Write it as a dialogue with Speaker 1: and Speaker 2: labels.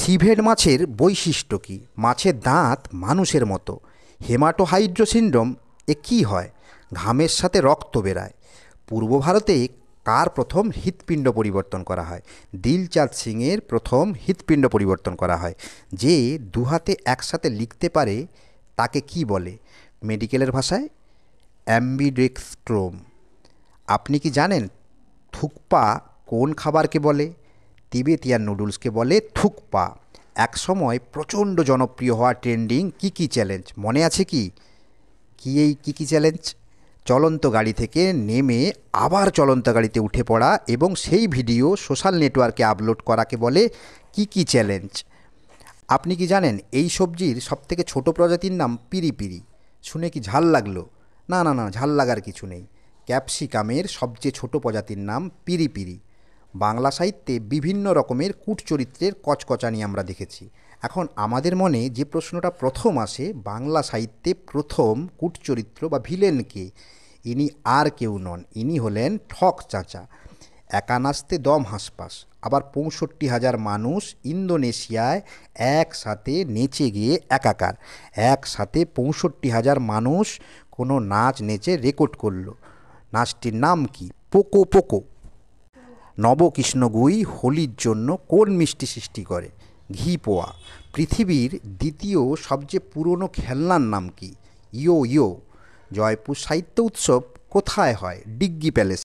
Speaker 1: Civet মাছের বৈশিষ্ট্য কী? মাছের দাঁত মানুষের মতো। হেমাটোহাইড্রো সিনড্রোম এ কী হয়? ঘামের সাথে রক্ত বেরায়। পূর্ব ভারতে কার প্রথম হৃৎপিণ্ড পরিবর্তন করা হয়? দিলচাঁদ সিংয়ের প্রথম হৃৎপিণ্ড পরিবর্তন করা হয়। যে দুহাতে একসাথে লিখতে পারে তাকে কি বলে? মেডিকেলের ভাষায় অ্যাম্বিডেক্সট্রোম। আপনি কি জানেন থুকপা কোন খাবারকে বলে? তিবেতিয়ান নুডলসকে বলে থুকপা। একসময় প্রচণ্ড জনপ্রিয় হওয়া ট্রেন্ডিং কী চ্যালেঞ্জ মনে আছে কি? এই কী চ্যালেঞ্জ? চলন্ত গাড়ি থেকে নেমে আবার চলন্ত গাড়িতে উঠে পড়া এবং সেই ভিডিও সোশ্যাল নেটওয়ার্কে আপলোড করাকে বলে কী চ্যালেঞ্জ। আপনি কি জানেন এই সবজির সবথেকে ছোট প্রজাতির নাম পিরি পিরি? শুনে কি ঝাল লাগলো? না না না, ঝাল লাগার কিছু নেই। ক্যাপসিকামের সবচেয়ে ছোট প্রজাতির নাম পিরি পিরি। বাংলা সাহিত্যে বিভিন্ন রকমের কূটচরিত্রের কচকচানি আমরা দেখেছি। এখন আমাদের মনে যে প্রশ্নটা প্রথম আসে, বাংলা সাহিত্যে প্রথম কূটচরিত্র বা ভিলেন কে? ইনি আর কেউ নন, ইনি হলেন ঠক চাচা। একা নাচতে দম হাঁসপাস। আবার ৬৫,০০০ মানুষ ইন্দোনেশিয়ায় একসাথে নেচে গিয়ে একাকার। একসাথে ৬৫,০০০ মানুষ কোনো নাচ নেচে রেকর্ড করলো। নাচটির নাম কি? Poco Poco. নবকৃষ্ণ গুই হোলির জন্য কোন মিষ্টি সৃষ্টি করে? ঘি পোয়া। পৃথিবীর দ্বিতীয় সবচেয়ে পুরনো খেলনার নাম কি? ইয়ো ইয়ো। জয়পুর সাহিত্য উৎসব কোথায় হয়? ডিগ্গি প্যালেস।